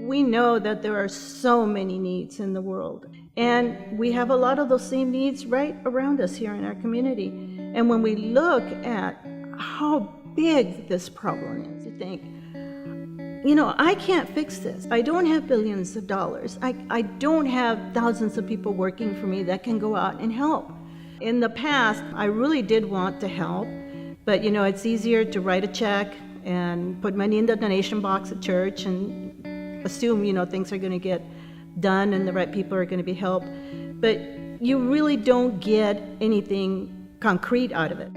We know that there are so many needs in the world, and we have a lot of those same needs right around us here in our community. And when we look at how big this problem is, you think, I can't fix this. I don't have billions of dollars. I don't have thousands of people working for me that can go out and help. In the past, I really did want to help, but it's easier to write a check and put money in the donation box at church and assume, things are going to get done and the right people are going to be helped. But you really don't get anything concrete out of it.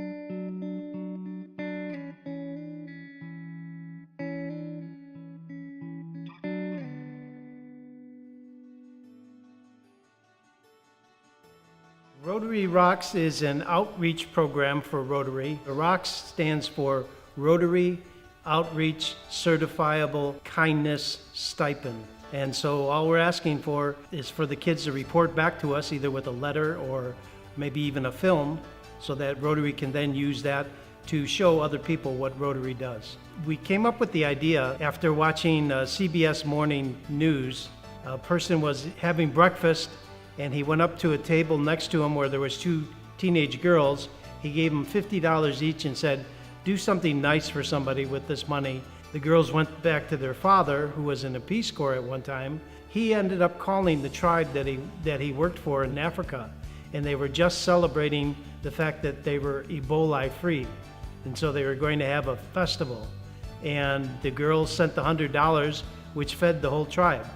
Rotary R.O.C.K.S is an outreach program for Rotary. The R.O.C.K.S stands for Rotary Outreach Certifiable Kindness Stipend. And so all we're asking for is for the kids to report back to us either with a letter or maybe even a film so that Rotary can then use that to show other people what Rotary does. We came up with the idea after watching CBS Morning News. A person was having breakfast and he went up to a table next to him where there was two teenage girls. He gave them $50 each and said, do something nice for somebody with this money. The girls went back to their father, who was in a Peace Corps at one time. He ended up calling the tribe that he worked for in Africa, and they were just celebrating the fact that they were Ebola free. And so they were going to have a festival. And the girls sent the $100, which fed the whole tribe.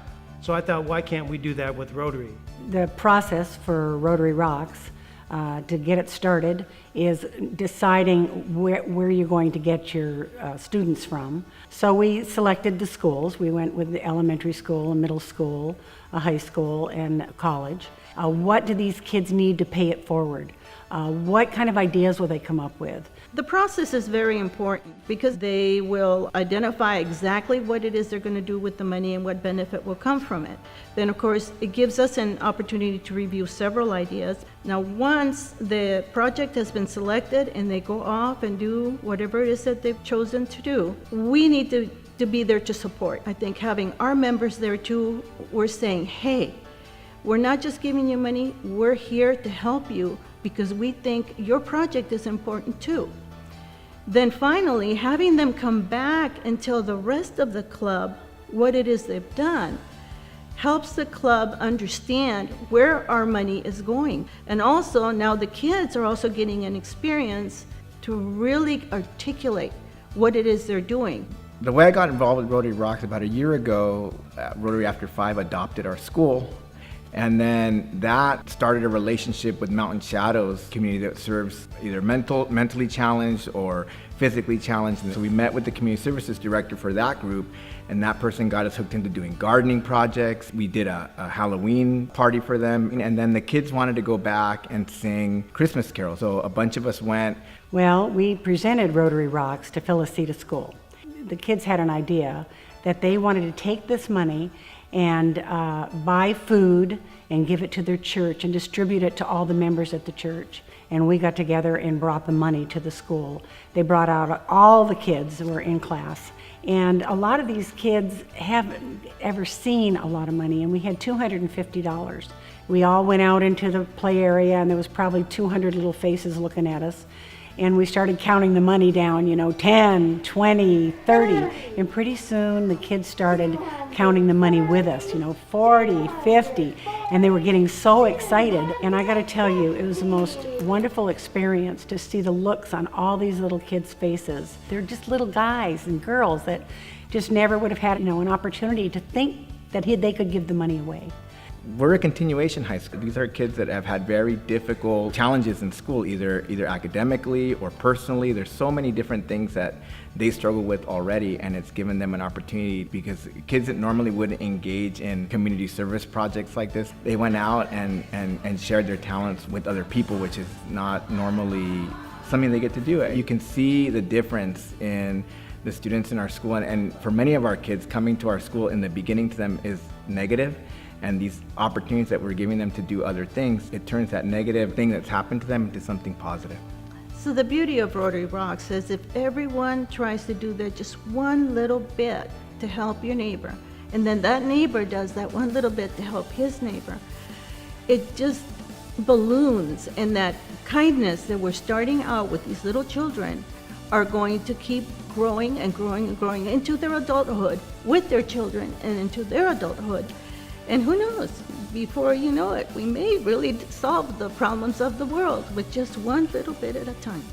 So I thought, why can't we do that with Rotary? The process for Rotary R.O.C.K.S, to get it started, is deciding where you're going to get your students from. So we selected the schools. We went with the elementary school, a middle school, a high school, and a college. What do these kids need to pay it forward? What kind of ideas will they come up with? The process is very important because they will identify exactly what it is they're going to do with the money and what benefit will come from it. Then, of course, it gives us an opportunity to review several ideas. Now, once the project has been selected and they go off and do whatever it is that they've chosen to do, we need to be there to support. I think having our members there too, we're saying, hey, we're not just giving you money, we're here to help you because we think your project is important too. Then finally, having them come back and tell the rest of the club what it is they've done helps the club understand where our money is going. And also, now the kids are also getting an experience to really articulate what it is they're doing. The way I got involved with Rotary R.O.C.K.S about a year ago, Rotary After 5 adopted our school. And then that started a relationship with Mountain Shadows community that serves either mentally challenged or physically challenged. And so we met with the community services director for that group, and that person got us hooked into doing gardening projects. We did a Halloween party for them, and then the kids wanted to go back and sing Christmas carols. So a bunch of us went. Well, we presented Rotary R.O.C.K.S to Felicita School. The kids had an idea that they wanted to take this money and buy food and give it to their church and distribute it to all the members at the church. And we got together and brought the money to the school. They brought out all the kids that were in class. And a lot of these kids haven't ever seen a lot of money, and we had $250. We all went out into the play area, and there was probably 200 little faces looking at us. And we started counting the money down, 10, 20, 30. And pretty soon the kids started counting the money with us, 40, 50. And they were getting so excited. And I gotta tell you, it was the most wonderful experience to see the looks on all these little kids' faces. They're just little guys and girls that just never would have had, an opportunity to think that they could give the money away. We're a continuation high school. These are kids that have had very difficult challenges in school, either academically or personally. There's so many different things that they struggle with already, and it's given them an opportunity because kids that normally wouldn't engage in community service projects like this, they went out and shared their talents with other people, which is not normally something they get to do. You can see the difference in the students in our school, and for many of our kids, coming to our school in the beginning to them is negative. And these opportunities that we're giving them to do other things, it turns that negative thing that's happened to them into something positive. So the beauty of Rotary R.O.C.K.S is if everyone tries to do that just one little bit to help your neighbor, and then that neighbor does that one little bit to help his neighbor, it just balloons, and that kindness that we're starting out with these little children are going to keep growing and growing and growing into their adulthood with their children and into their adulthood. And who knows, before you know it, we may really solve the problems of the world with just one little bit at a time.